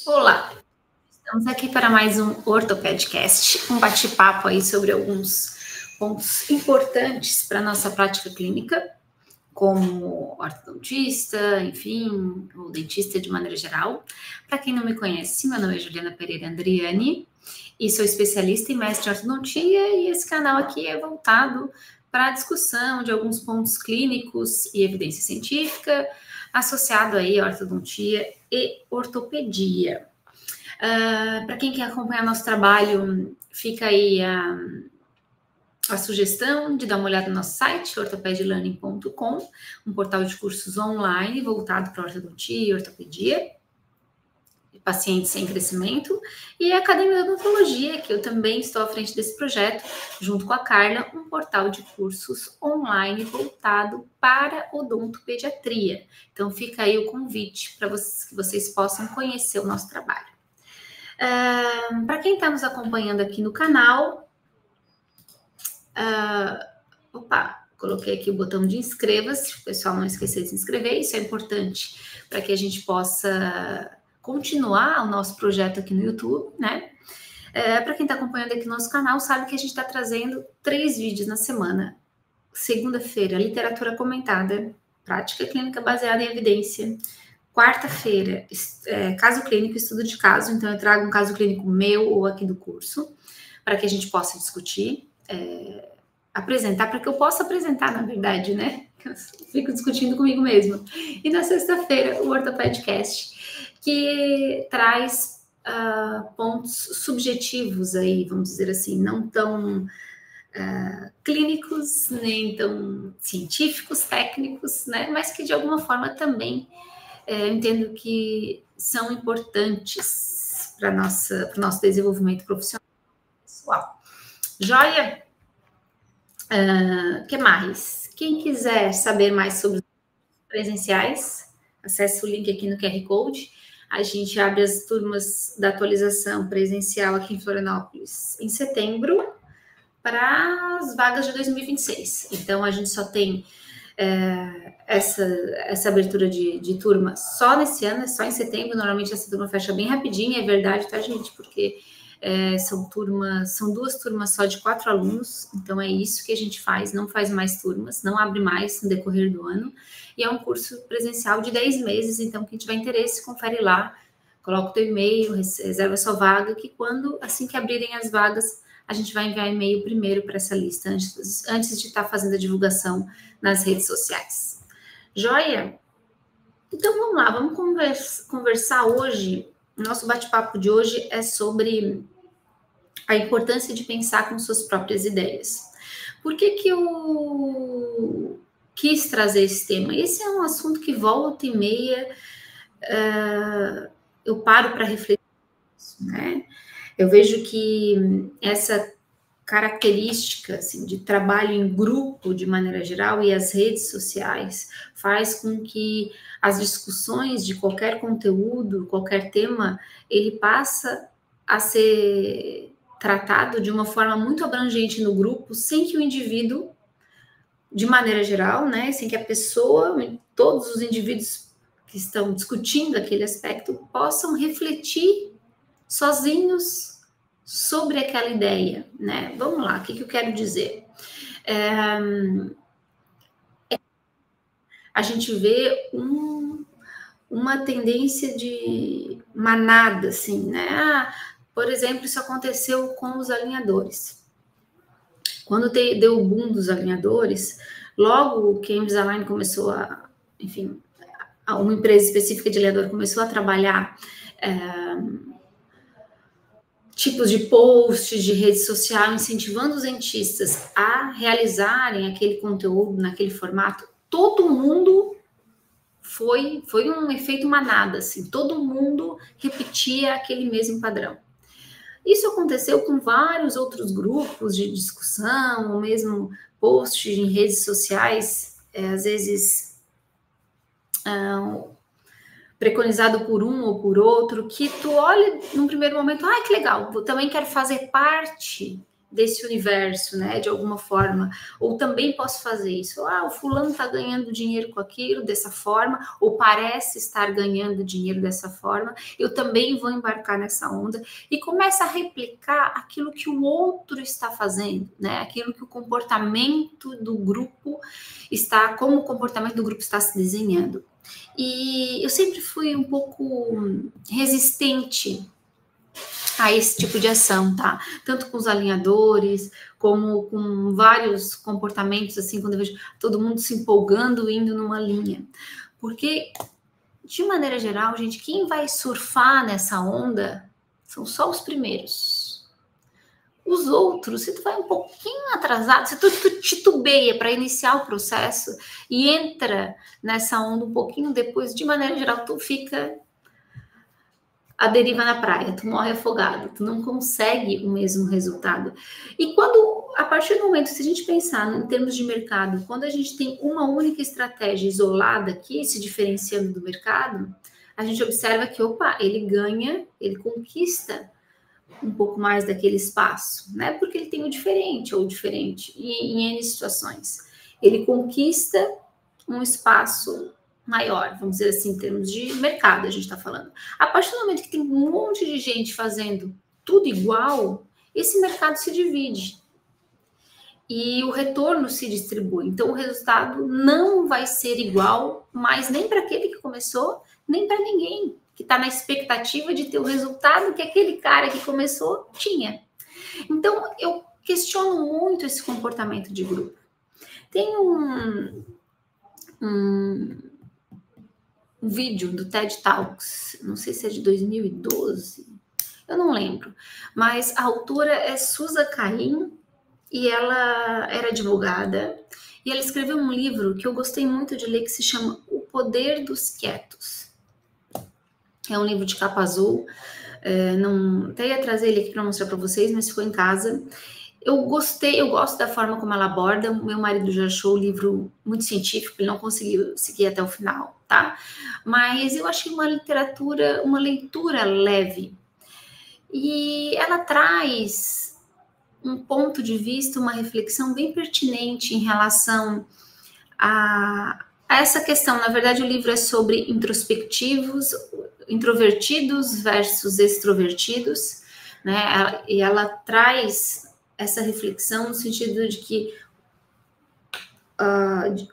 Olá, estamos aqui para mais um Ortopedcast, um bate-papo aí sobre alguns pontos importantes para a nossa prática clínica, como ortodontista, enfim, ou dentista de maneira geral. Para quem não me conhece, meu nome é Juliana Pereira Andriani e sou especialista em mestre em ortodontia, e esse canal aqui é voltado para a discussão de alguns pontos clínicos e evidência científica associado aí à ortodontia e ortopedia. Para quem quer acompanhar nosso trabalho, fica aí a sugestão de dar uma olhada no nosso site, ortopedlearning.com, um portal de cursos online voltado para ortodontia e ortopedia, de pacientes sem crescimento, e a Academia de Odontologia, que eu também estou à frente desse projeto, junto com a Carla, um portal de cursos online voltado para odontopediatria. Então fica aí o convite para que vocês possam conhecer o nosso trabalho. Para quem está nos acompanhando aqui no canal, coloquei aqui o botão de inscreva-se, o pessoal não esquecer de se inscrever, isso é importante para que a gente possa continuar o nosso projeto aqui no YouTube, né? Para quem está acompanhando aqui no nosso canal, sabe que a gente está trazendo 3 vídeos na semana. Segunda-feira, literatura comentada, prática clínica baseada em evidência. Quarta-feira, caso clínico, estudo de caso. Então, eu trago um caso clínico meu ou aqui do curso, para que a gente possa discutir, apresentar, para que eu possa apresentar, na verdade, né? Eu fico discutindo comigo mesma. E na sexta-feira, o Ortopedcast, que traz pontos subjetivos aí, vamos dizer assim, não tão clínicos, nem tão científicos, técnicos, né? Mas que de alguma forma também eu entendo que são importantes para o nosso desenvolvimento profissional pessoal. Joia? Que mais? Quem quiser saber mais sobre os presenciais, acesse o link aqui no QR Code. A gente abre as turmas da atualização presencial aqui em Florianópolis em setembro para as vagas de 2026. Então, a gente só tem essa abertura de turma só nesse ano, é só em setembro. Normalmente essa turma fecha bem rapidinho, é verdade, tá, gente? Porque são 2 turmas só de 4 alunos, então é isso que a gente faz, não faz mais turmas, não abre mais no decorrer do ano, e é um curso presencial de 10 meses, então quem tiver interesse, confere lá, coloca o teu e-mail, reserva a sua vaga, que assim que abrirem as vagas, a gente vai enviar e-mail primeiro para essa lista, antes de estar fazendo a divulgação nas redes sociais. Joia? Então vamos lá, vamos conversar hoje. Nosso bate-papo de hoje é sobre a importância de pensar com suas próprias ideias. Por que eu quis trazer esse tema? Esse é um assunto que volta e meia eu paro para refletir, né? Eu vejo que essa característica assim, de trabalho em grupo, de maneira geral, e as redes sociais, faz com que as discussões de qualquer conteúdo, qualquer tema, ele passa a ser tratado de uma forma muito abrangente no grupo, sem que o indivíduo, de maneira geral, né, sem que a pessoa, todos os indivíduos que estão discutindo aquele aspecto, possam refletir sozinhos sobre aquela ideia, né? Vamos lá, o que eu quero dizer? A gente vê uma tendência de manada, assim, né? Por exemplo, isso aconteceu com os alinhadores. Quando deu o boom dos alinhadores, logo o Cambridge Align começou uma empresa específica de alinhador começou a trabalhar tipos de posts de rede social, incentivando os dentistas a realizarem aquele conteúdo naquele formato. Todo mundo foi um efeito manada, assim, todo mundo repetia aquele mesmo padrão. Isso aconteceu com vários outros grupos de discussão, ou mesmo posts em redes sociais, às vezes preconizado por um ou por outro, que tu olha num primeiro momento, que legal, eu também quero fazer parte desse universo, né, de alguma forma, ou também posso fazer isso, o fulano está ganhando dinheiro com aquilo, dessa forma, ou parece estar ganhando dinheiro dessa forma, eu também vou embarcar nessa onda, e começa a replicar aquilo que o outro está fazendo, né, aquilo que o comportamento do grupo está, como o comportamento do grupo está se desenhando. E eu sempre fui um pouco resistente a esse tipo de ação, tá? Tanto com os alinhadores, como com vários comportamentos, assim, quando eu vejo todo mundo se empolgando, indo numa linha. Porque, de maneira geral, gente, quem vai surfar nessa onda são só os primeiros. Os outros, se tu vai um pouquinho atrasado, se tu titubeia para iniciar o processo e entra nessa onda um pouquinho depois, de maneira geral, tu fica a deriva na praia, tu morre afogado, tu não consegue o mesmo resultado. E quando, a partir do momento, se a gente pensar em termos de mercado, quando a gente tem uma única estratégia isolada aqui, se diferenciando do mercado, a gente observa que, ele ganha, ele conquista um pouco mais daquele espaço, né? Porque ele tem o diferente ou diferente, em N situações. Ele conquista um espaço maior, vamos dizer assim, em termos de mercado, a gente está falando. A partir do momento que tem um monte de gente fazendo tudo igual, esse mercado se divide e o retorno se distribui. Então, o resultado não vai ser igual, mas nem para aquele que começou, nem para ninguém que está na expectativa de ter o resultado que aquele cara que começou tinha. Então, eu questiono muito esse comportamento de grupo. Tem um vídeo do TED Talks, não sei se é de 2012, eu não lembro, mas a autora é Susan Cain e ela era advogada e ela escreveu um livro que eu gostei muito de ler que se chama O Poder dos Quietos. É um livro de capa azul, não, até ia trazer ele aqui para mostrar para vocês, mas ficou em casa. Eu gosto da forma como ela aborda. Meu marido já achou o livro muito científico, ele não conseguiu seguir até o final, tá? Mas eu achei uma leitura leve. E ela traz um ponto de vista, uma reflexão bem pertinente em relação a essa questão. Na verdade, o livro é sobre introvertidos versus extrovertidos, né? E ela traz essa reflexão no sentido de que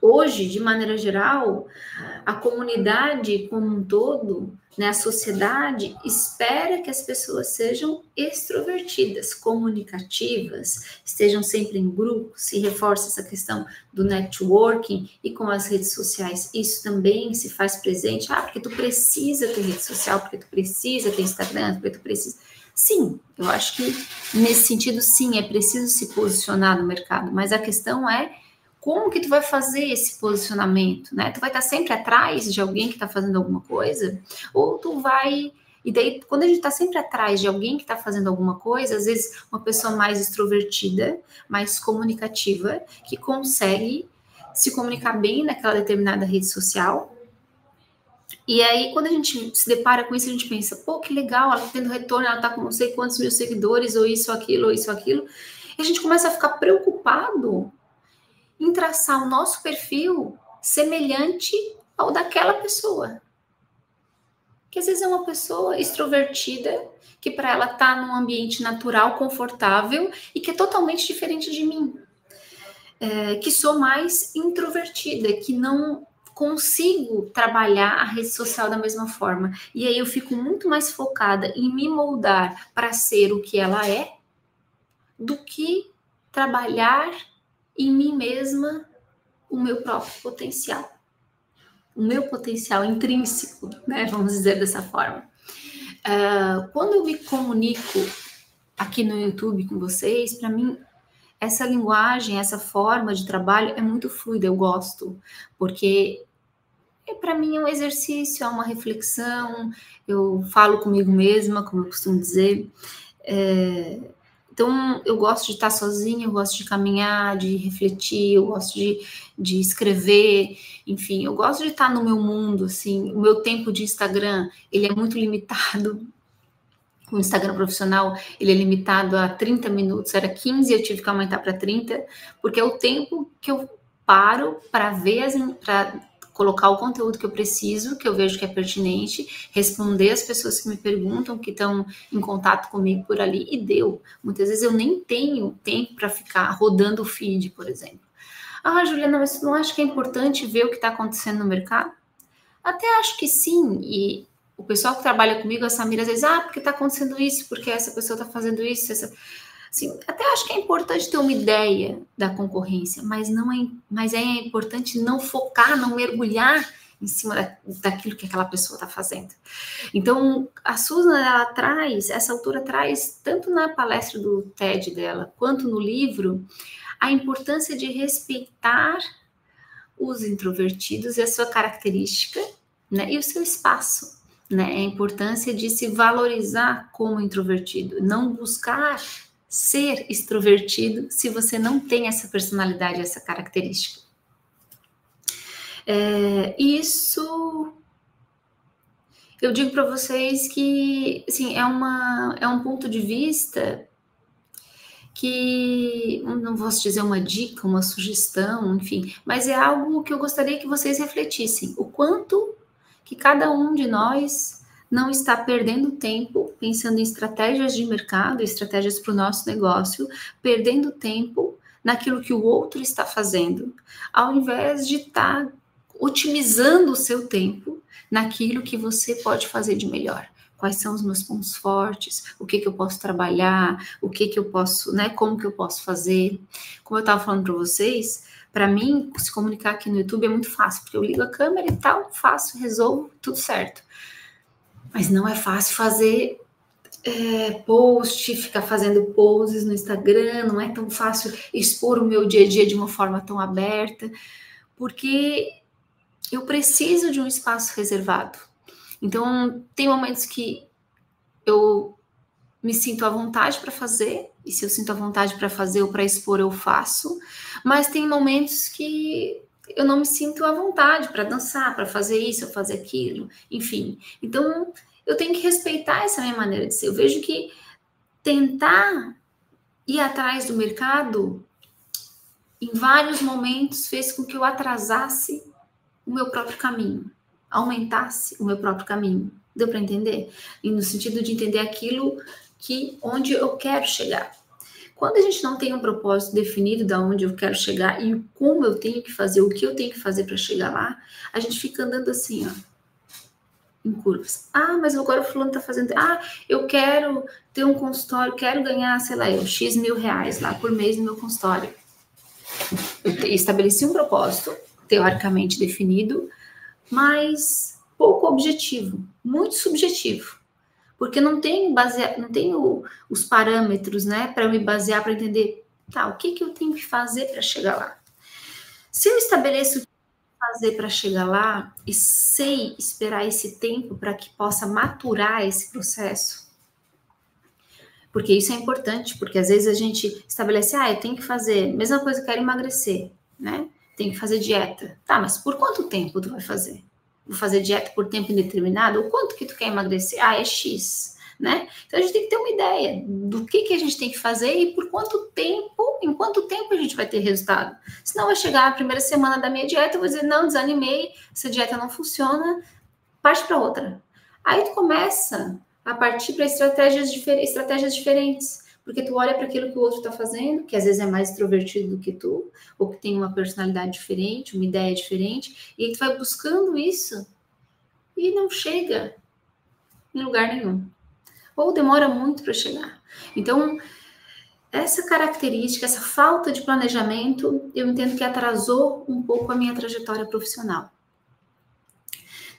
hoje, de maneira geral, a comunidade como um todo, né, a sociedade espera que as pessoas sejam extrovertidas, comunicativas, estejam sempre em grupos, se reforça essa questão do networking e com as redes sociais, isso também se faz presente, porque tu precisa ter rede social, porque tu precisa ter Instagram, porque tu precisa... Sim, eu acho que nesse sentido, sim, é preciso se posicionar no mercado, mas a questão é como que tu vai fazer esse posicionamento, né? Tu vai estar sempre atrás de alguém que está fazendo alguma coisa? Ou tu vai... E daí, quando a gente está sempre atrás de alguém que está fazendo alguma coisa, às vezes uma pessoa mais extrovertida, mais comunicativa, que consegue se comunicar bem naquela determinada rede social. E aí, quando a gente se depara com isso, a gente pensa, pô, que legal, ela tá tendo retorno, ela tá com não sei quantos mil seguidores, ou isso, aquilo, ou isso, aquilo. E a gente começa a ficar preocupado em traçar o nosso perfil semelhante ao daquela pessoa. Que às vezes é uma pessoa extrovertida, que para ela tá num ambiente natural, confortável, e que é totalmente diferente de mim. Que sou mais introvertida, que não consigo trabalhar a rede social da mesma forma. E aí eu fico muito mais focada em me moldar para ser o que ela é, do que trabalhar em mim mesma o meu próprio potencial. O meu potencial intrínseco, né? Vamos dizer dessa forma. Quando eu me comunico aqui no YouTube com vocês, para mim, essa linguagem, essa forma de trabalho é muito fluida, eu gosto, porque para mim é um exercício, é uma reflexão, eu falo comigo mesma, como eu costumo dizer. Então, eu gosto de estar sozinha, eu gosto de caminhar, de refletir, eu gosto de escrever, enfim, eu gosto de estar no meu mundo, assim, o meu tempo de Instagram, ele é muito limitado, O Instagram profissional, ele é limitado a 30 minutos, era 15, eu tive que aumentar para 30, porque é o tempo que eu paro para ver, para colocar o conteúdo que eu preciso, que eu vejo que é pertinente, responder as pessoas que me perguntam, que estão em contato comigo por ali, e deu. Muitas vezes eu nem tenho tempo para ficar rodando o feed, por exemplo. Ah, Juliana, mas você não acha que é importante ver o que está acontecendo no mercado? Até acho que sim, e o pessoal que trabalha comigo, a Samira, às vezes, porque está acontecendo isso, porque essa pessoa está fazendo isso, assim, até acho que é importante ter uma ideia da concorrência, mas é importante não focar, não mergulhar em cima daquilo que aquela pessoa está fazendo. Então, a Susan, essa autora traz, tanto na palestra do TED dela, quanto no livro, a importância de respeitar os introvertidos e a sua característica, né, e o seu espaço, né, a importância de se valorizar como introvertido, não buscar ser extrovertido se você não tem essa personalidade, essa característica. Isso eu digo para vocês que, assim, é um ponto de vista que, não posso dizer uma dica, uma sugestão, enfim, mas é algo que eu gostaria que vocês refletissem. O quanto que cada um de nós não está perdendo tempo pensando em estratégias de mercado, estratégias para o nosso negócio, perdendo tempo naquilo que o outro está fazendo, ao invés de estar otimizando o seu tempo naquilo que você pode fazer de melhor. Quais são os meus pontos fortes, o que eu posso trabalhar, o que eu posso, né, como que eu posso fazer. Como eu estava falando para vocês, para mim, se comunicar aqui no YouTube é muito fácil, porque eu ligo a câmera e tal, faço, resolvo, tudo certo. Mas não é fácil fazer post, ficar fazendo poses no Instagram, não é tão fácil expor o meu dia a dia de uma forma tão aberta, porque eu preciso de um espaço reservado. Então, tem momentos que eu me sinto à vontade para fazer, e se eu sinto à vontade para fazer ou para expor, eu faço, mas tem momentos que eu não me sinto à vontade para dançar, para fazer isso, ou fazer aquilo, enfim. Então, eu tenho que respeitar essa minha maneira de ser. Eu vejo que tentar ir atrás do mercado, em vários momentos, fez com que eu atrasasse o meu próprio caminho, aumentasse o meu próprio caminho. Deu para entender? E no sentido de entender aquilo onde eu quero chegar. Quando a gente não tem um propósito definido de onde eu quero chegar e como eu tenho que fazer, o que eu tenho que fazer para chegar lá, a gente fica andando assim, ó, em curvas. Ah, mas agora o fulano tá fazendo... Ah, eu quero ter um consultório, quero ganhar, sei lá, X mil reais lá por mês no meu consultório. Eu estabeleci um propósito, teoricamente definido, mas pouco objetivo, muito subjetivo, porque não tenho os parâmetros, né, para me basear, para entender, tá, o que eu tenho que fazer para chegar lá. Se eu estabeleço o que fazer para chegar lá e sei esperar esse tempo para que possa maturar esse processo, porque isso é importante, porque às vezes a gente estabelece, eu tenho que fazer, mesma coisa, eu quero emagrecer, né? Tem que fazer dieta. Tá, mas por quanto tempo tu vai fazer? Vou fazer dieta por tempo indeterminado? Ou quanto que tu quer emagrecer? É X, né? Então a gente tem que ter uma ideia do que a gente tem que fazer e por quanto tempo, em quanto tempo a gente vai ter resultado. Senão vai chegar a primeira semana da minha dieta, eu vou dizer, não, desanimei, essa dieta não funciona, parte para outra. Aí tu começa a partir para estratégias diferentes. Porque tu olha para aquilo que o outro está fazendo, que às vezes é mais extrovertido do que tu, ou que tem uma personalidade diferente, uma ideia diferente, e aí tu vai buscando isso e não chega em lugar nenhum. Ou demora muito para chegar. Então, essa característica, essa falta de planejamento, eu entendo que atrasou um pouco a minha trajetória profissional.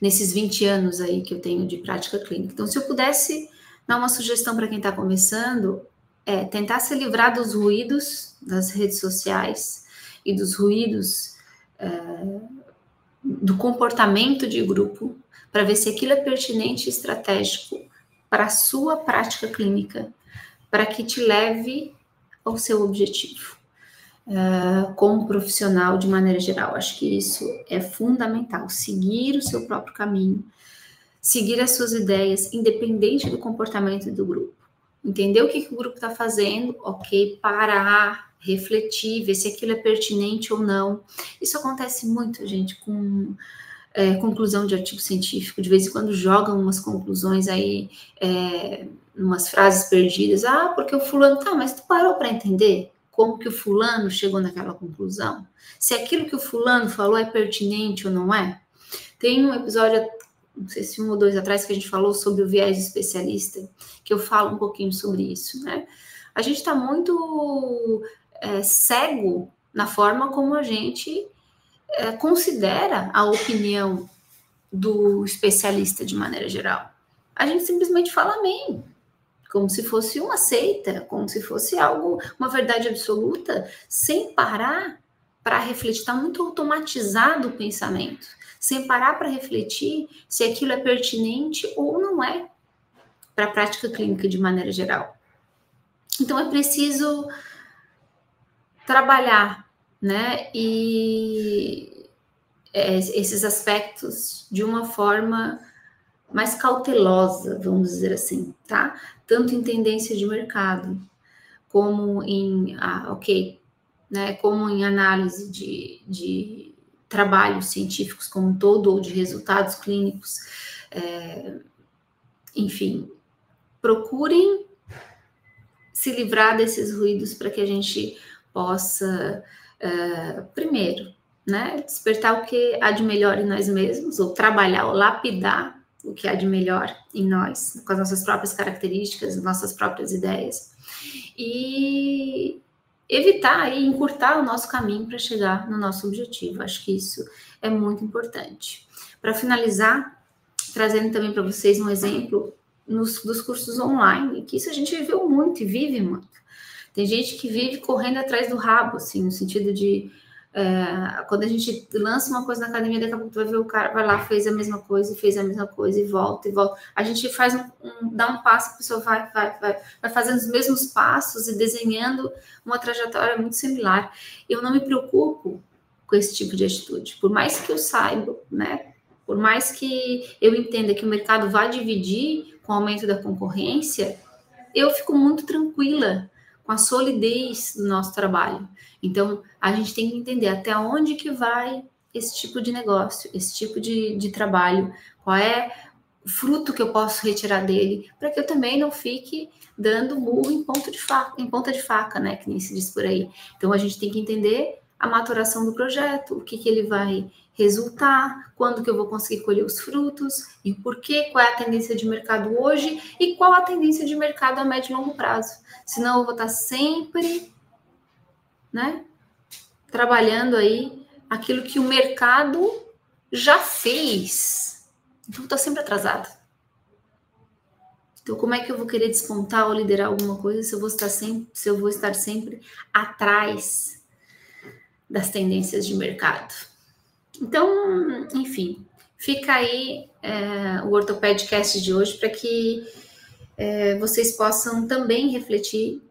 Nesses 20 anos aí que eu tenho de prática clínica. Então, se eu pudesse dar uma sugestão para quem está começando, tentar se livrar dos ruídos das redes sociais e dos ruídos do comportamento de grupo, para ver se aquilo é pertinente e estratégico para a sua prática clínica, para que te leve ao seu objetivo. Como profissional, de maneira geral, acho que isso é fundamental, seguir o seu próprio caminho, seguir as suas ideias, independente do comportamento do grupo. Entender o que o grupo está fazendo, ok, parar, refletir, ver se aquilo é pertinente ou não. Isso acontece muito, gente, com conclusão de artigo científico. De vez em quando jogam umas conclusões aí, umas frases perdidas. Ah, porque o fulano... Tá, mas tu parou para entender como que o fulano chegou naquela conclusão? Se aquilo que o fulano falou é pertinente ou não é? Tem um episódio, não sei se 1 ou 2 atrás, que a gente falou sobre o viés especialista, que eu falo um pouquinho sobre isso, né? A gente está muito cego na forma como a gente considera a opinião do especialista de maneira geral. A gente simplesmente fala amém, como se fosse uma seita, como se fosse algo, uma verdade absoluta, sem parar para refletir. Está muito automatizado o pensamento, sem parar para refletir se aquilo é pertinente ou não é para a prática clínica de maneira geral. Então, é preciso trabalhar, né, e esses aspectos de uma forma mais cautelosa, vamos dizer assim, tá? Tanto em tendência de mercado, como em, né, como em análise de trabalhos científicos como um todo, ou de resultados clínicos. Enfim, procurem se livrar desses ruídos para que a gente possa, primeiro, né, despertar o que há de melhor em nós mesmos, ou trabalhar, ou lapidar o que há de melhor em nós, com as nossas próprias características, nossas próprias ideias, e evitar e encurtar o nosso caminho para chegar no nosso objetivo. Acho que isso é muito importante. Para finalizar, trazendo também para vocês um exemplo dos cursos online, que isso a gente viveu muito e vive muito. Tem gente que vive correndo atrás do rabo, assim, no sentido de quando a gente lança uma coisa na academia, daqui a pouco tu vai ver o cara vai lá, fez a mesma coisa e volta. A gente faz dá um passo, a pessoa vai fazendo os mesmos passos e desenhando uma trajetória muito similar. Eu não me preocupo com esse tipo de atitude, por mais que eu saiba, né? Por mais que eu entenda que o mercado vai dividir com o aumento da concorrência, eu fico muito tranquila com a solidez do nosso trabalho. Então, a gente tem que entender até onde que vai esse tipo de negócio, esse tipo de trabalho, qual é o fruto que eu posso retirar dele, para que eu também não fique dando murro em ponta de faca, né, que nem se diz por aí. Então, a gente tem que entender a maturação do projeto, o que ele vai resultar, quando que eu vou conseguir colher os frutos, e por quê, qual é a tendência de mercado hoje, e qual a tendência de mercado a médio e longo prazo. Senão eu vou estar sempre, né, trabalhando aí aquilo que o mercado já fez. Então, eu estou sempre atrasada. Então, como é que eu vou querer despontar ou liderar alguma coisa se eu vou estar sempre atrás das tendências de mercado? Então, enfim, fica aí o Ortopedcast de hoje para que vocês possam também refletir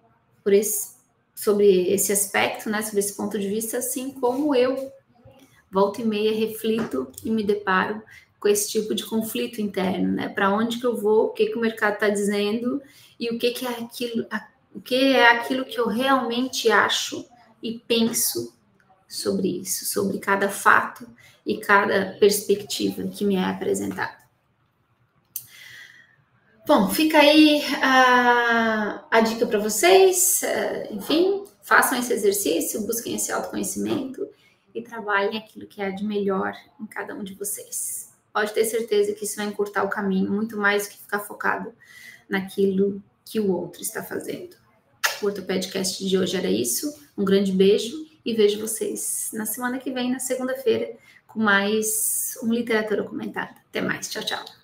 sobre esse aspecto, né, sobre esse ponto de vista, assim como eu, volta e meia, reflito e me deparo com esse tipo de conflito interno, né? Para onde que eu vou, o que o mercado está dizendo e o que é aquilo que eu realmente acho e penso sobre isso, sobre cada fato e cada perspectiva que me é apresentada. Bom, fica aí a dica para vocês. Enfim, façam esse exercício, busquem esse autoconhecimento e trabalhem aquilo que há de melhor em cada um de vocês. Pode ter certeza que isso vai encurtar o caminho, muito mais do que ficar focado naquilo que o outro está fazendo. O Ortopedcast de hoje era isso. Um grande beijo e vejo vocês na semana que vem, na segunda-feira, com mais um Literatura Comentada. Até mais. Tchau, tchau.